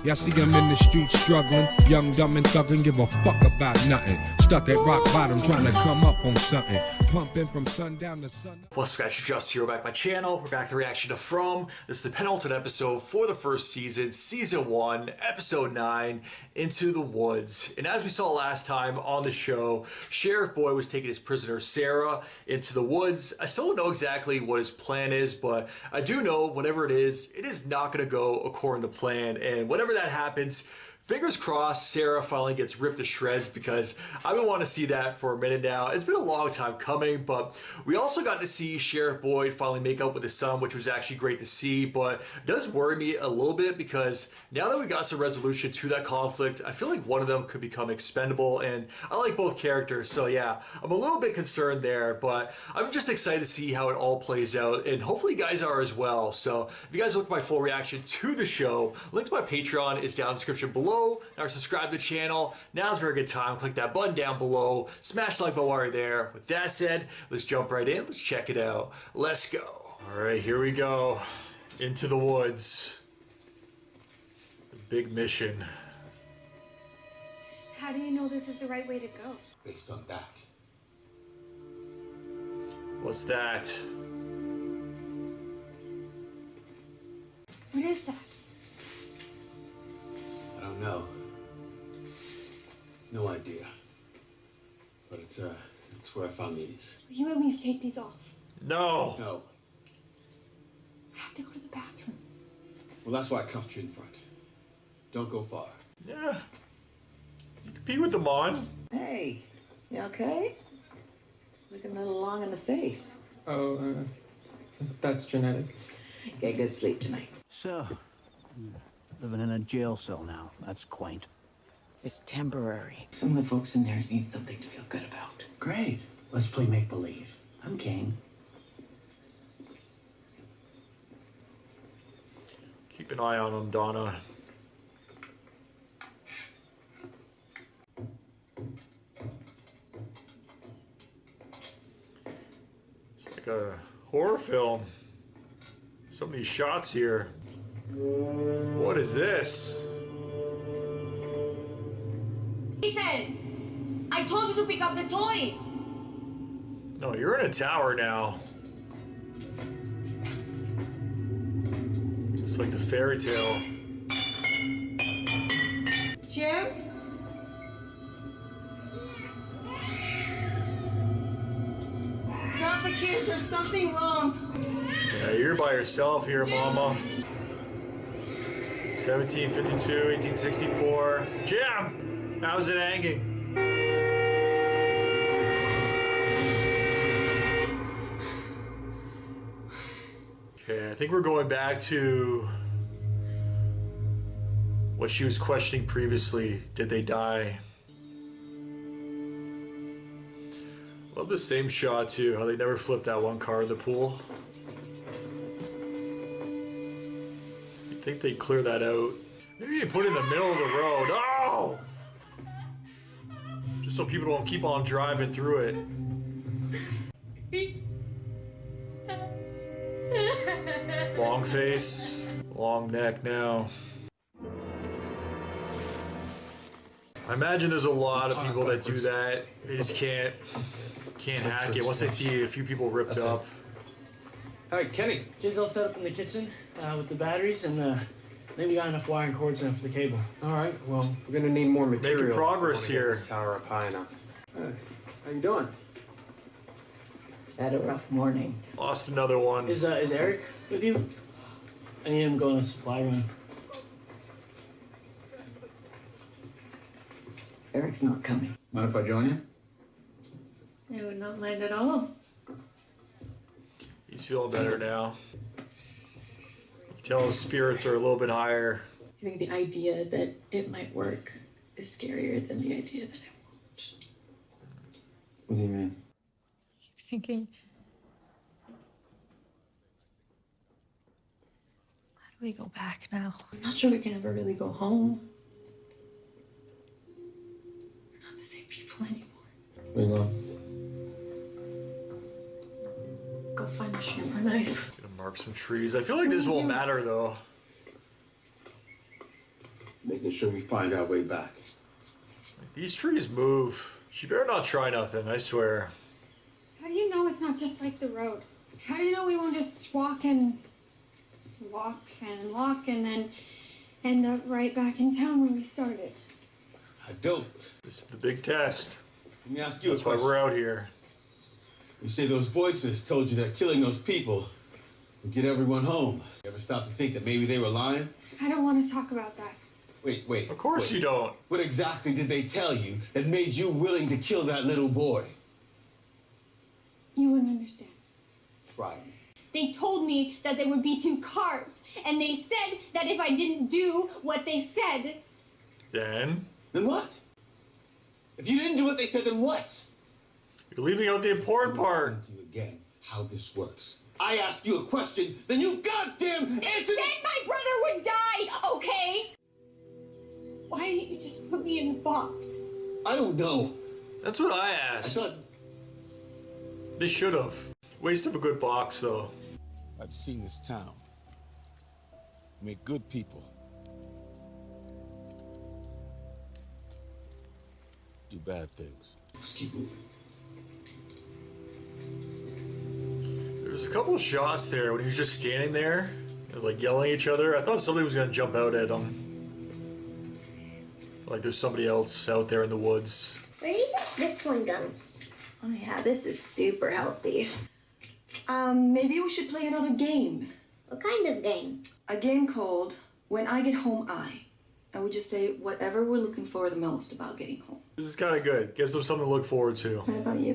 Y'all see him in the streets struggling, young, dumb, and thuggin', give a fuck about nothing. Stuck at rock bottom, trying to come up on something. Pumping from sundown to sun. What's up, guys? It's Just here, back my channel. We're back to the reaction to From. This is the penultimate episode for the first season, season 1, episode 9, Into the Woods. And as we saw last time on the show, Sheriff Boyd was taking his prisoner Sarah into the woods. I still don't know exactly what his plan is, but I do know whatever it is not going to go according to plan. And whatever that happens, fingers crossed Sarah finally gets ripped to shreds, because I've been wanting to see that for a minute now. It's been a long time coming, but we also got to see Sheriff Boyd finally make up with his son, which was actually great to see, but it does worry me a little bit because now that we got some resolution to that conflict, I feel like one of them could become expendable, and I like both characters, so yeah, I'm a little bit concerned there, but I'm just excited to see how it all plays out, and hopefully you guys are as well. So if you guys look at my full reaction to the show, link to my Patreon is down in the description below. Now subscribe to the channel. Now's a very good time. Click that button down below. Smash the like button while you're there. With that said, let's jump right in. Let's check it out. Let's go. All right, here we go. Into the woods. The big mission. How do you know this is the right way to go? Based on that. What's that? What is that? I don't know. No idea. But it's where I found these. Will you at least take these off? No. No. I have to go to the bathroom. Well, that's why I cuffed you in front. Don't go far. Yeah. You can be with them on. Hey, you okay? Looking a little long in the face. Oh, that's genetic. Get good sleep tonight. So, living in a jail cell now. That's quaint. It's temporary. Some of the folks in there need something to feel good about. Great. Let's play make-believe. I'm game. Keep an eye on them, Donna. It's like a horror film. Some of these shots here. What is this? Ethan! I told you to pick up the toys! No, you're in a tower now. It's like the fairy tale. Jim? Not the kids, there's something wrong. Yeah, you're by yourself here, Mama. 1752, 1864. Jim! How's it hanging? Okay, I think we're going back to what she was questioning previously. Did they die? Love the same shot too, how they never flipped that one car in the pool. You'd think they'd clear that out. Maybe you put it in the middle of the road. Oh! Just so people don't keep on driving through it. Long face, long neck now. I imagine there's a lot of people that do that. They just can't hack it once they see a few people ripped up. Hi, Kenny. Jim's all set up in the kitchen with the batteries, and I think we got enough wire and cords in for the cable. All right. Well, we're gonna need more material. Making progress to get here. this tower up high enough. Hey, how you doing? Had a rough morning. Lost another one. Is Eric with you? I need him to go in the supply room. Eric's not coming. Mind if I join you? I would not mind at all. He's feeling better now. You can tell his spirits are a little bit higher. I think the idea that it might work is scarier than the idea that it won't. What do you mean? I keep thinking, how do we go back now? I'm not sure we can ever really go home. We're not the same people anymore. Where you going? Go find a sharper knife. Gonna mark some trees. I feel like this won't matter though. making sure we find our way back. These trees move. She better not try nothing, I swear. How do you know it's not just like the road? How do you know we won't just walk and walk and then end up right back in town where we started? I don't. This is the big test. Let me ask you That's a why question. we're out here. You say those voices told you that killing those people would get everyone home. You ever stop to think that maybe they were lying? I don't want to talk about that. Wait. Of course you don't. What exactly did they tell you that made you willing to kill that little boy? You wouldn't understand. Try me. They told me that there would be 2 cars, and they said that if I didn't do what they said, Then Then what? If you didn't do what they said, then what? you're leaving out the important part. To you again how this works. I ask you a question, then you goddamn answer. then my brother would die, okay? Why didn't you just put me in the box? I don't know. That's what I I asked. thought They should have. Waste of a good box, though. I've seen this town make good people do bad things. Let's keep moving. There's a couple of shots there when he was just standing there, like yelling at each other. I thought somebody was gonna jump out at him. Like there's somebody else out there in the woods. Where do you think this one goes? Oh yeah, this is super healthy. Maybe we should play another game. What kind of game? A game called When I Get Home, I. And we just say whatever we're looking for the most about getting home. This is kind of good. Gives them something to look forward to. What about you?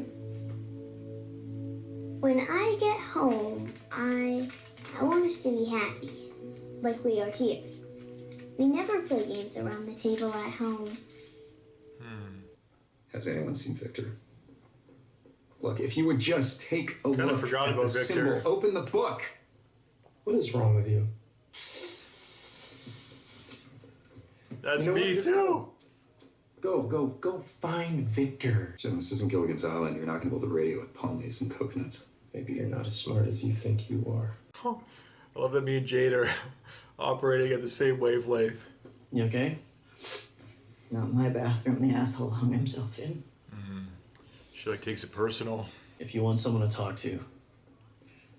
When I get home, I want us to be happy, like we are here. We never play games around the table at home. Has anyone seen Victor? Look, if you would just take a Kinda look forgot at about the Victor. symbol, open the book. What is wrong with you? That's You know me what? too. Go find Victor. Jim, this isn't Gilligan's Island. You're not gonna build a radio with palm leaves and coconuts. Maybe you're not as smart as you think you are. I love that me and Jade are operating at the same wavelength. You okay? Not my bathroom the asshole hung himself in. She like takes it personal. If you want someone to talk to.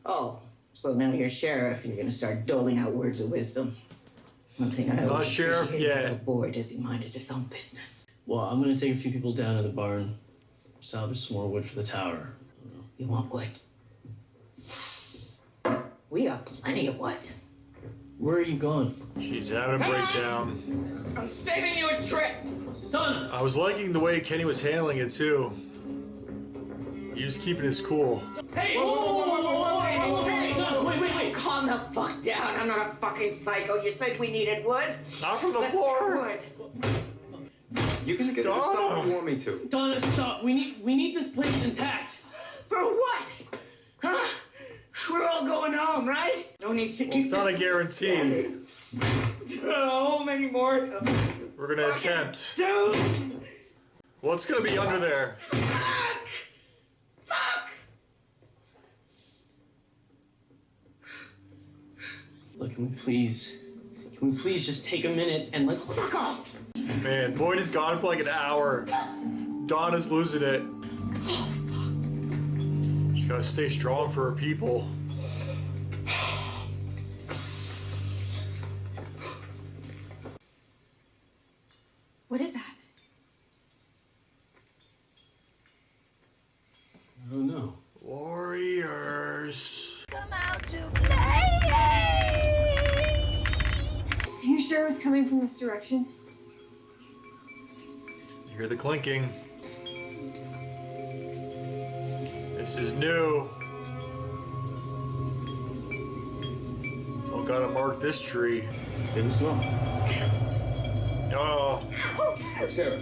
Oh, so now you're sheriff, you're gonna start doling out words of wisdom. One thing I Not always sheriff appreciated yet. about boy does he minded his own business. Well, I'm gonna take a few people down to the barn, salvage some more wood for the tower. You want wood? We got plenty of wood. Where are you going? She's having a breakdown. I'm saving you a trip. Donna! I was liking the way Kenny was handling it too. He was keeping his cool. Hey! Wait. Calm the fuck down. I'm not a fucking psycho. You said we needed wood. Not from the floor. Wood. You're gonna get Donna! this stuff if you want me to. Donna, stop. We need this place intact. For what? Huh? We're all going home, right? No need to Well, it's not a guarantee. Not home anymore. We're gonna attempt. Dude! What's gonna be under there? Fuck! Fuck! Look, can we please just take a minute and let's Fuck off! Man, Boyd is gone for like an hour. Donna's losing it. She's gotta stay strong for her people. What is that? I don't know. Warriors. You sure it was coming from this direction? You hear the clinking. This is new. Oh, gotta mark this tree. It was wrong. Oh, Sarah.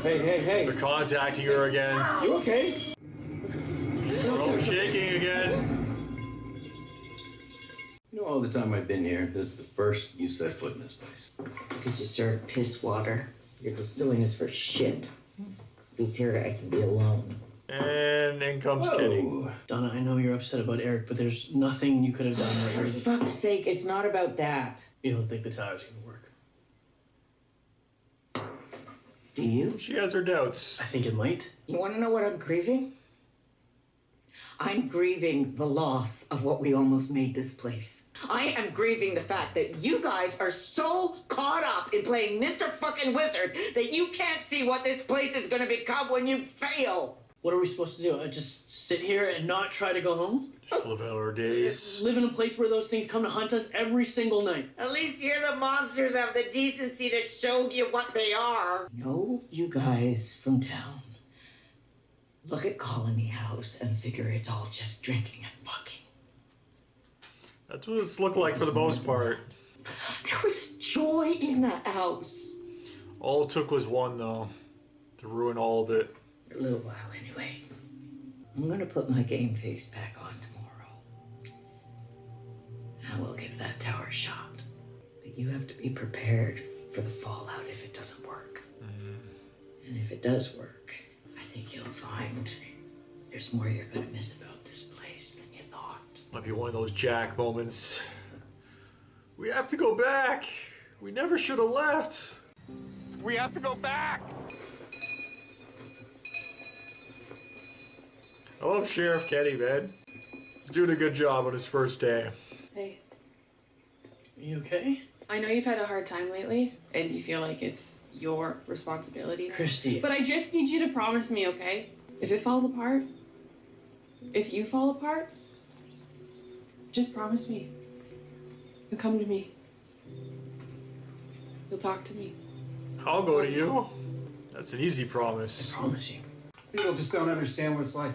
Hey. they're contacting her again. You okay? Oh, shaking again. You know, all the time I've been here, this is the first you set foot in this place. Because you serve piss water. Your distilling is for shit. If he's here, I can be alone. And in comes Kenny. Whoa. Donna, I know you're upset about Eric, but there's nothing you could have done. For fuck's sake, it's not about that. You don't think the tower's gonna work? Do you? She has her doubts. I think it might. You want to know what I'm grieving? I'm grieving the loss of what we almost made this place. I am grieving the fact that you guys are so caught up in playing Mr. fucking Wizard that you can't see what this place is going to become when you fail. What are we supposed to do? Just sit here and not try to go home? Just live out our days. Live in a place where those things come to hunt us every single night. At least you're the monsters have the decency to show you what they are. No, you guys from town. Look at Colony House and figure it's all just drinking and fucking. That's what it's looked like for the most part. There was joy in that house. All it took was one, though, to ruin all of it. For a little while, anyways. I'm gonna put my game face back on tomorrow. And we'll give that tower a shot. But you have to be prepared for the fallout if it doesn't work. And if it does work, I think you'll find there's more you're gonna miss about this place than you thought. Might be one of those Jack moments. We have to go back. We never should have left. We have to go back. I love Sheriff Kenny, man. He's doing a good job on his first day. Hey, You okay? I know you've had a hard time lately, and you feel like it's your responsibility. Christy. But I just need you to promise me, okay? If it falls apart, if you fall apart, just promise me. You'll come to me. You'll talk to me. I'll go to you. That's an easy promise. I promise you. People just don't understand what it's like.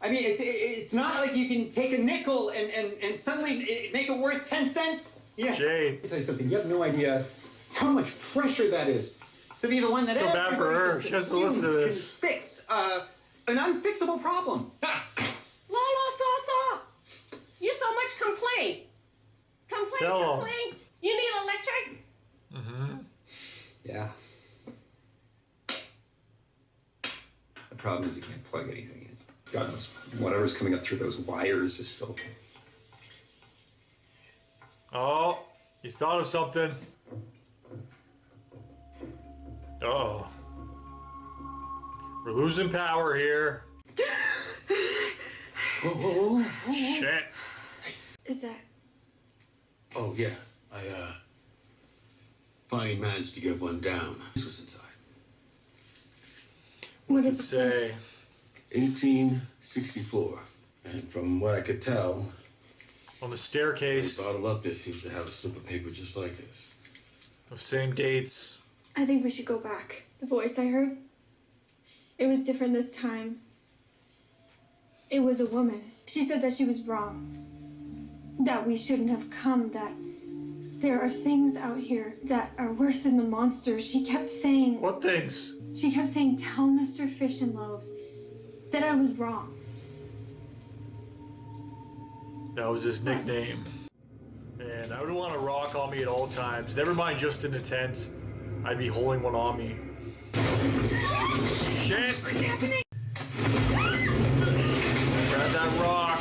I mean, it's not like you can take a nickel and suddenly make it worth 10 cents. Yeah. Jade. Let me tell you something. You have no idea how much pressure that is to be the one that Feel bad for her. everybody She has to listen to assumes this. can fix an unfixable problem. Lola Sosa! You so much complaint. Tell 'em. Complaint. You need electric? Mm-hmm. Yeah. The problem is you can't plug anything in. God knows, whatever's coming up through those wires is still... Oh, he's thought of something. Oh. We're losing power here. Shit. Is that... Oh, yeah. I, finally managed to get one down. This was inside. What's it say? 1864. And from what I could tell, On the staircase. bottled up this seems to have a slip of paper just like this. Those same dates. I think we should go back. The voice I heard, it was different this time. It was a woman. She said that she was wrong. That we shouldn't have come, that there are things out here that are worse than the monsters. She kept saying... What things? She kept saying, tell Mr. Fish and Loaves that I was wrong. That was his nickname. Man, I would want a rock on me at all times. Never mind just in the tent. I'd be holding one on me. Shit! What's happening? Grab that rock.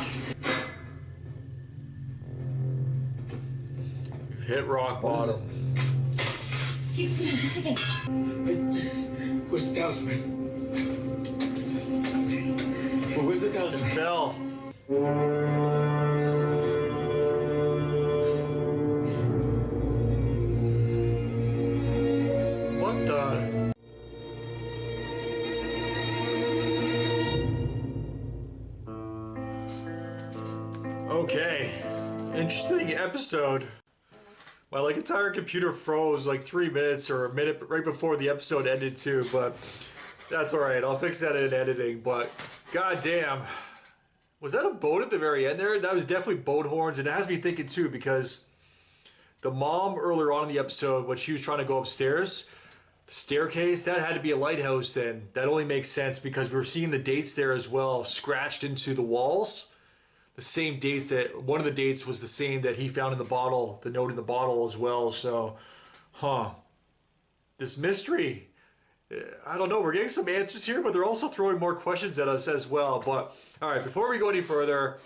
We've hit rock bottom. Keep digging. Where's the talisman? Well, where's the talisman? It fell. What the? Okay. Interesting episode. My entire computer froze like 3 minutes or a minute right before the episode ended too, but that's alright. I'll fix that in editing, but goddamn. Was that a boat at the very end there? That was definitely boat horns, and it has me thinking too, because the mom earlier on in the episode, when she was trying to go upstairs, the staircase, that had to be a lighthouse then. That only makes sense because we were seeing the dates there as well, scratched into the walls. The same dates that, one of the dates was the same that he found in the bottle, the note in the bottle as well, so, This mystery, I don't know, we're getting some answers here, but they're also throwing more questions at us as well, but, alright, before we go any further,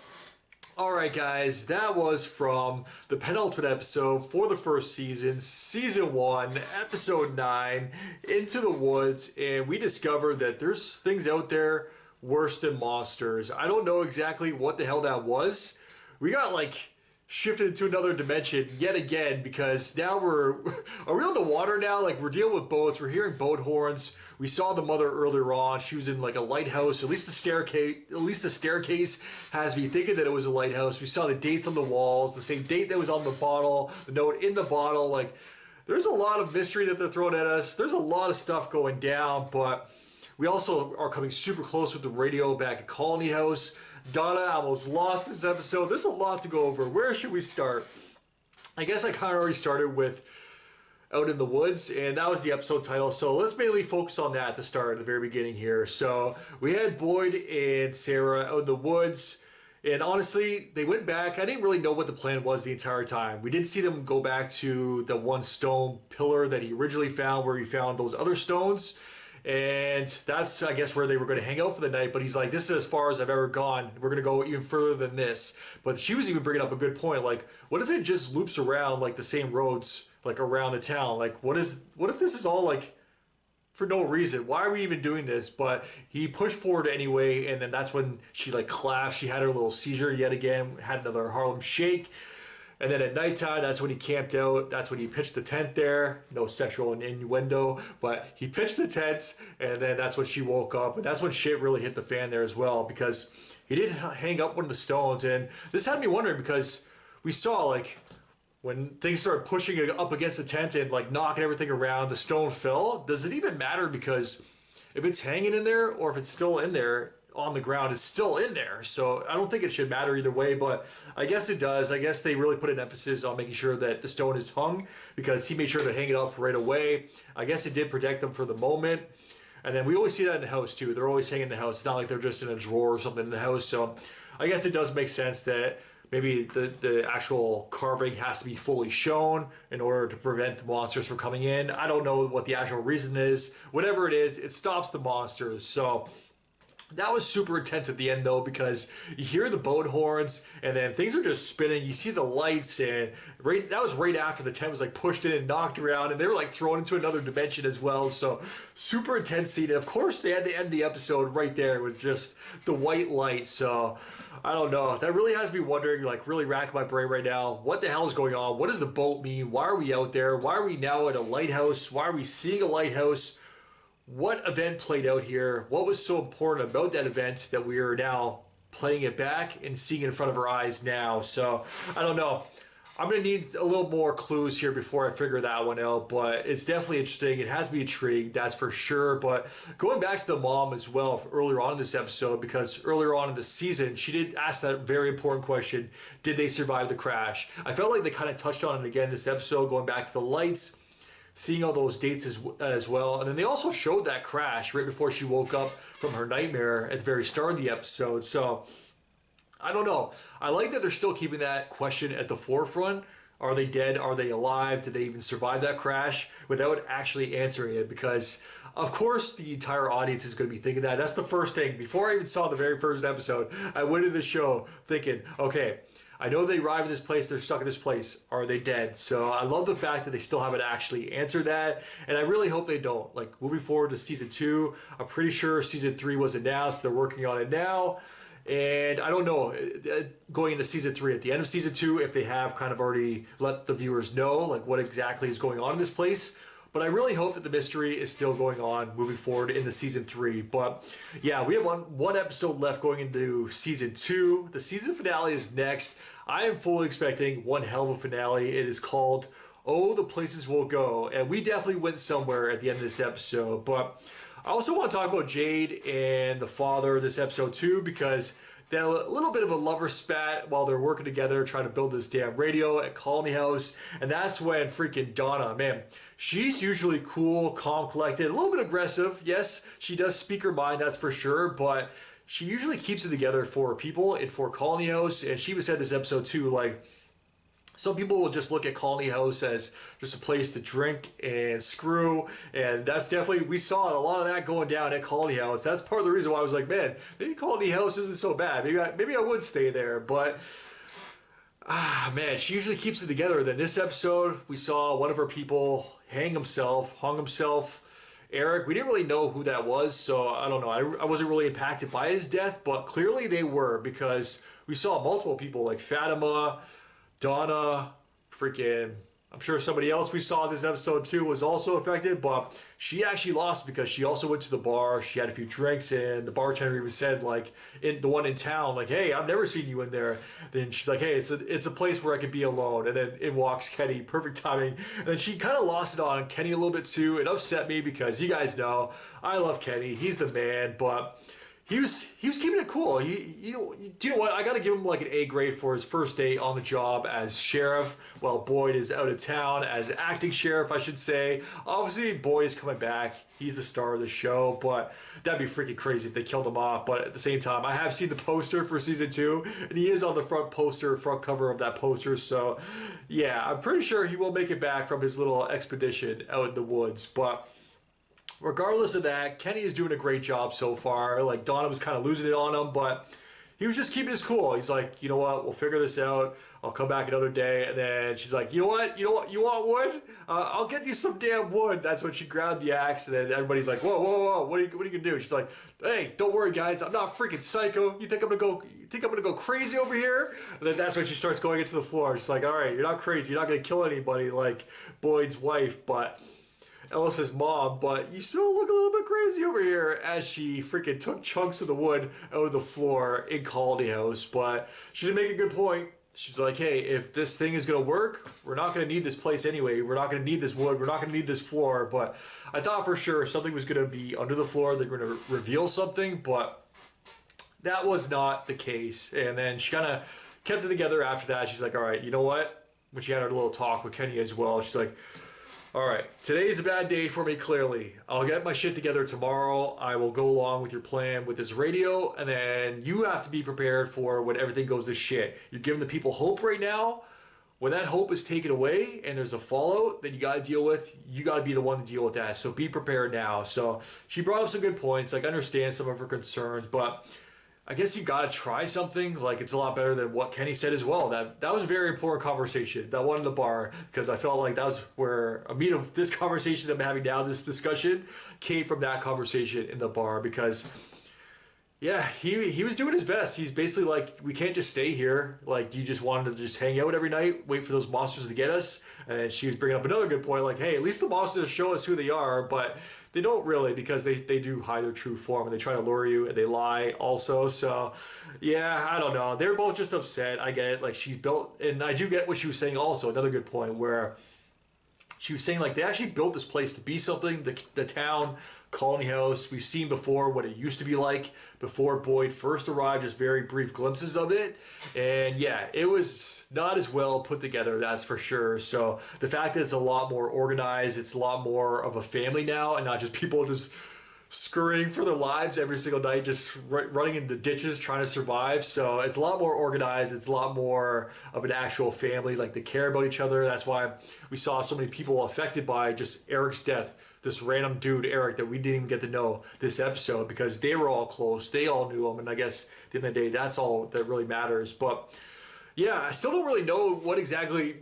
Alright guys, that was from the penultimate episode for the first season, Season 1, Episode 9, Into the Woods, and we discovered that there's things out there worse than monsters. I don't know exactly what the hell that was. We got like shifted into another dimension yet again because now are we on the water now? Like we're dealing with boats, we're hearing boat horns. We saw the mother earlier on. She was in like a lighthouse. At least the staircase has me thinking that it was a lighthouse. We saw the dates on the walls, the same date that was on the bottle, the note in the bottle. Like there's a lot of mystery that they're throwing at us. There's a lot of stuff going down, but we also are coming super close with the radio back at Colony House. Donna almost lost this episode. There's a lot to go over. Where should we start? I guess I kind of already started with Out in the Woods, and that was the episode title. So let's mainly focus on that at the start, at the very beginning here. So we had Boyd and Sarah out in the woods, and honestly, they went back. I didn't really know what the plan was the entire time. We did see them go back to the one stone pillar that he originally found, where he found those other stones. And that's, I guess, where they were going to hang out for the night. But he's like, this is as far as I've ever gone. We're going to go even further than this. But she was even bringing up a good point. Like, what if it just loops around, like, the same roads, like, around the town? Like, what if this is all, like, for no reason? Why are we even doing this? But he pushed forward anyway. And then that's when she, like, collapsed. She had her little seizure yet again. Had another Harlem Shake. And then at nighttime, that's when he camped out. That's when he pitched the tent there. No sexual innuendo, but he pitched the tent, and then that's when she woke up. And that's when shit really hit the fan there as well, because he did hang up one of the stones. And this had me wondering, because we saw, like, when things started pushing up against the tent and, like, knocking everything around, the stone fell. Does it even matter? Because if it's hanging in there or if it's still in there, on the ground, is still in there. So I don't think it should matter either way, but I guess it does. I guess they really put an emphasis on making sure that the stone is hung, because he made sure to hang it up right away. I guess it did protect them for the moment. And then we always see that in the house too. They're always hanging in the house. It's not like they're just in a drawer or something in the house. So I guess it does make sense that maybe the actual carving has to be fully shown in order to prevent the monsters from coming in. I don't know what the actual reason is. Whatever it is, it stops the monsters. So that was super intense at the end though, because you hear the boat horns and then things are just spinning. You see the lights, and that was right after the tent was like pushed in and knocked around, and they were like thrown into another dimension as well. So super intense scene. And of course they had to end the episode right there with just the white light. So I don't know. That really has me wondering, like really racking my brain right now. What the hell is going on? What does the boat mean? Why are we out there? Why are we now at a lighthouse? Why are we seeing a lighthouse? What event played out here? What was so important about that event that we are now playing it back and seeing it in front of our eyes now? So I don't know. I'm going to need a little more clues here before I figure that one out, but it's definitely interesting. It has me intrigued, that's for sure. But going back to the mom as well earlier on in this episode, because earlier on in the season, she did ask that very important question, did they survive the crash? I felt like they kind of touched on it again this episode, going back to the lights, seeing all those dates as well. And then they also showed that crash right before she woke up from her nightmare at the very start of the episode. So I don't know. I like that they're still keeping that question at the forefront. Are they dead? Are they alive? Did they even survive that crash? Without actually answering it, because of course the entire audience is going to be thinking that. That's the first thing. Before I even saw the very first episode, I went into the show thinking, okay, I know they arrive in this place, they're stuck in this place. Are they dead? So I love the fact that they still haven't actually answered that, and I really hope they don't. Like, moving forward to season 2, I'm pretty sure season 3 was announced. They're working on it now. And I don't know, going into season 3, at the end of season 2, if they have kind of already let the viewers know, like, what exactly is going on in this place. But I really hope that the mystery is still going on moving forward into season 3. But yeah, we have one episode left going into season 2. The season finale is next. I am fully expecting one hell of a finale. It is called Oh, the Places We'll Go. And we definitely went somewhere at the end of this episode. But I also want to talk about Jade and the father this episode too, because they had a little bit of a lover spat while they're working together trying to build this damn radio at Colony House. And that's when freaking Donna, man, she's usually cool, calm, collected, a little bit aggressive. Yes, she does speak her mind, that's for sure, but she usually keeps it together for people and for Colony House. And she even said this episode too, like, some people will just look at Colony House as just a place to drink and screw, and that's definitely, we saw a lot of that going down at Colony House. That's part of the reason why I was like, man, maybe Colony House isn't so bad. Maybe I would stay there. But Man, she usually keeps it together. Then this episode, we saw one of her people hung himself. Eric, we didn't really know who that was, so I don't know. I wasn't really impacted by his death, but clearly they were, because we saw multiple people like Fatima, Donna, freaking, I'm sure somebody else we saw this episode too was also affected, but she actually lost because she also went to the bar. She had a few drinks, and the bartender even said, like, in the one in town, like, hey, I've never seen you in there. Then she's like, hey, it's a place where I can be alone. And then in walks Kenny, perfect timing. And then she kind of lost it on Kenny a little bit too. It upset me because you guys know I love Kenny. He's the man, but he was keeping it cool. Do you know what? I got to give him like an A grade for his first day on the job as sheriff, while Boyd is out of town as acting sheriff, I should say. Obviously, Boyd is coming back. He's the star of the show, but that'd be freaking crazy if they killed him off. But at the same time, I have seen the poster for season 2, and he is on the front cover of that poster. So, yeah, I'm pretty sure he will make it back from his little expedition out in the woods. But regardless of that, Kenny is doing a great job so far. Like, Donna was kind of losing it on him, but he was just keeping his cool. He's like, you know what? We'll figure this out. I'll come back another day. And then she's like, you know what? You want wood? I'll get you some damn wood. That's when she grabbed the axe. And then everybody's like, whoa. What are you gonna do? She's like, hey, don't worry, guys. I'm not freaking psycho. You think I'm gonna go crazy over here? And then that's when she starts going into the floor. She's like, all right, you're not crazy. You're not gonna kill anybody like Boyd's wife, but Ellis's mom, but you still look a little bit crazy over here, as she freaking took chunks of the wood out of the floor in Colony House. But she did make a good point. She's like, hey, if this thing is going to work, we're not going to need this place anyway. We're not going to need this wood. We're not going to need this floor. But I thought for sure something was going to be under the floor. They're going to reveal something, but that was not the case. And then she kind of kept it together after that. She's like, all right, you know what? When she had her little talk with Kenny as well, she's like, all right, today's a bad day for me, clearly. I'll get my shit together tomorrow. I will go along with your plan with this radio, and then you have to be prepared for when everything goes to shit. You're giving the people hope right now. When that hope is taken away and there's a fallout that you got to deal with, you got to be the one to deal with that. So be prepared now. So she brought up some good points. Like, I understand some of her concerns, but I guess you gotta try something. Like, it's a lot better than what Kenny said as well. That was a very important conversation, that one in the bar, because I felt like that was where a meat of this conversation that I'm having now, this discussion, came from that conversation in the bar. Because, yeah, he was doing his best. He's basically like, we can't just stay here. Like, do you just want to just hang out every night, wait for those monsters to get us? And she was bringing up another good point, like, hey, at least the monsters show us who they are, but they don't really, because they do hide their true form, and they try to lure you, and they lie also. So, yeah, I don't know. They're both just upset. I get it. Like, she's built, and I do get what she was saying also, another good point, where she was saying, like, they actually built this place to be something, the town, Colony House. We've seen before what it used to be like before Boyd first arrived, just very brief glimpses of it. And yeah, it was not as well put together, that's for sure. So the fact that it's a lot more organized, it's a lot more of a family now, and not just people just scurrying for their lives every single night, just running into ditches trying to survive. So it's a lot more organized. It's a lot more of an actual family. Like, they care about each other. That's why we saw so many people affected by just Eric's death. This random dude, Eric, that we didn't even get to know this episode, because they were all close. They all knew him. And I guess at the end of the day, that's all that really matters. But yeah, I still don't really know what exactly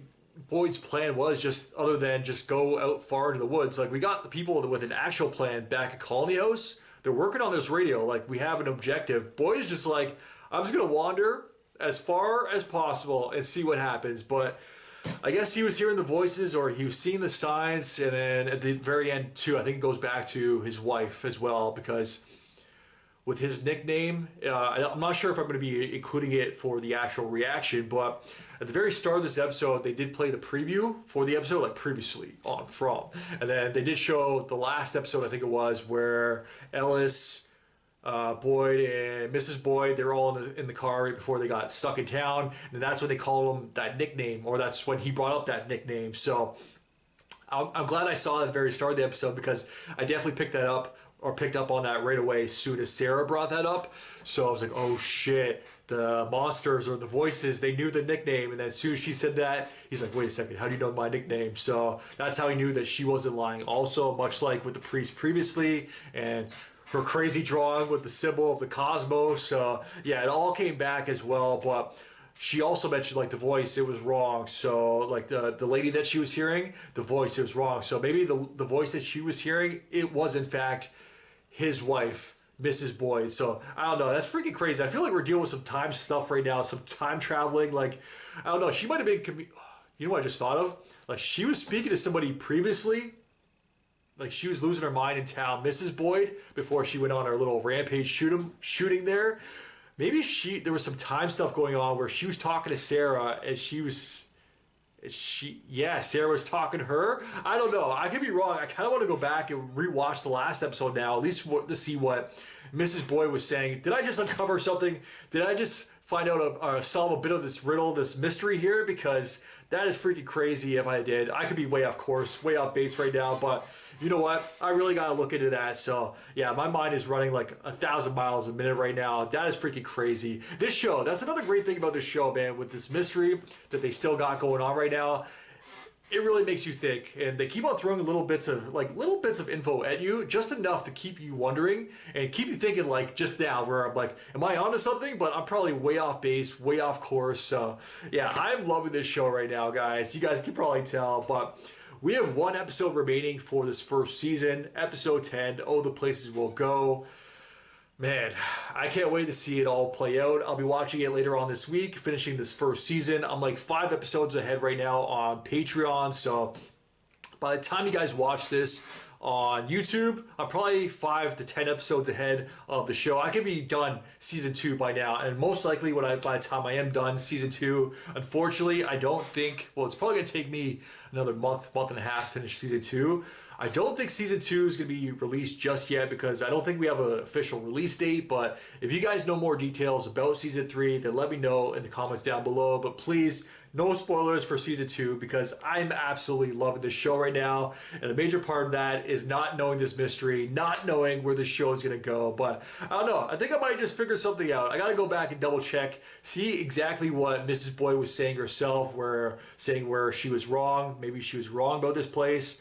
Boyd's plan was, just other than just go out far into the woods. Like, we got the people with an actual plan back at Colony House. They're working on this radio. Like, we have an objective. Boyd is just like, I'm just going to wander as far as possible and see what happens. But I guess he was hearing the voices, or he was seeing the signs. And then at the very end too, I think it goes back to his wife as well, because with his nickname, I'm not sure if I'm going to be including it for the actual reaction, but at the very start of this episode, they did play the preview for the episode, like previously on From. And then they did show the last episode, I think it was, where Ellis, Boyd, and Mrs. Boyd, they were all in the car right before they got stuck in town. And that's when they called him that nickname, or that's when he brought up that nickname. So I'm glad I saw that at the very start of the episode, because I definitely picked up on that right away as soon as Sarah brought that up. So I was like, oh shit, the monsters or the voices, they knew the nickname. And then as soon as she said that, he's like, wait a second, how do you know my nickname? So that's how he knew that she wasn't lying also, much like with the priest previously, and her crazy drawing with the symbol of the cosmos. So yeah, it all came back as well. But she also mentioned like the voice, it was wrong. So like the lady that she was hearing, the voice, it was wrong. So maybe the voice that she was hearing, it was in fact his wife, Mrs. Boyd. So I don't know. That's freaking crazy. I feel like we're dealing with some time stuff right now, some time traveling. Like, I don't know. She might have been, you know what I just thought of? Like she was speaking to somebody previously. Like she was losing her mind in town, Mrs. Boyd, before she went on her little rampage shooting there. Maybe there was some time stuff going on where she was talking to Sarah and Sarah was talking to her. I don't know. I could be wrong. I kind of want to go back and rewatch the last episode now, at least to see what Mrs. Boyd was saying. Did I just uncover something? Did I just find out, solve a bit of this riddle, this mystery here? Because that is freaking crazy if I did. I could be way off course, way off base right now, but you know what? I really got to look into that. So yeah, my mind is running like 1,000 miles a minute right now. That is freaking crazy. This show, that's another great thing about this show, man, with this mystery that they still got going on right now. It really makes you think, and they keep on throwing little bits of info at you, just enough to keep you wondering and keep you thinking, like just now, where I'm like, am I onto something? But I'm probably way off base, way off course. So yeah, I'm loving this show right now, guys. You guys can probably tell, but we have one episode remaining for this first season, episode 10. Oh, the places we'll go. Man, I can't wait to see it all play out. I'll be watching it later on this week, finishing this first season. I'm like 5 episodes ahead right now on Patreon. So by the time you guys watch this on YouTube, I'm probably 5 to 10 episodes ahead of the show. I could be done season 2 by now, and most likely by the time I am done season 2, unfortunately, I don't think, well, it's probably gonna take me another month and a half to finish season 2. I don't think season 2 is going to be released just yet because I don't think we have an official release date. But if you guys know more details about season 3, then let me know in the comments down below. But please, no spoilers for season 2 because I'm absolutely loving this show right now. And a major part of that is not knowing this mystery, not knowing where this show is going to go. But I don't know. I think I might just figure something out. I got to go back and double check, see exactly what Mrs. Boyd was saying herself, where she was wrong. Maybe she was wrong about this place.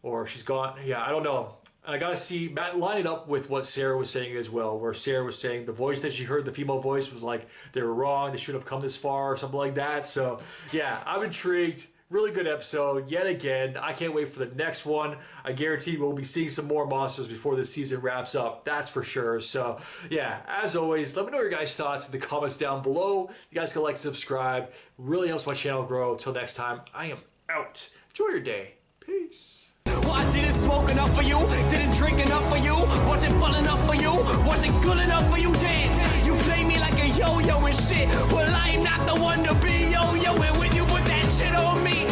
Or she's gone. Yeah, I don't know. I gotta see, Matt, line it up with what Sarah was saying as well, where Sarah was saying the voice that she heard, the female voice, was like, they were wrong, they shouldn't have come this far, or something like that. So, yeah, I'm intrigued. Really good episode, yet again. I can't wait for the next one. I guarantee we'll be seeing some more monsters before this season wraps up. That's for sure. So, yeah, as always, let me know your guys' thoughts in the comments down below. You guys can like, subscribe. Really helps my channel grow. Until next time, I am out. Enjoy your day. Peace. Well, I didn't smoke enough for you, didn't drink enough for you, wasn't full enough for you, wasn't good enough for you, damn. You play me like a yo-yo and shit, well, I'm not the one to be yo-yoing when you put that shit on me.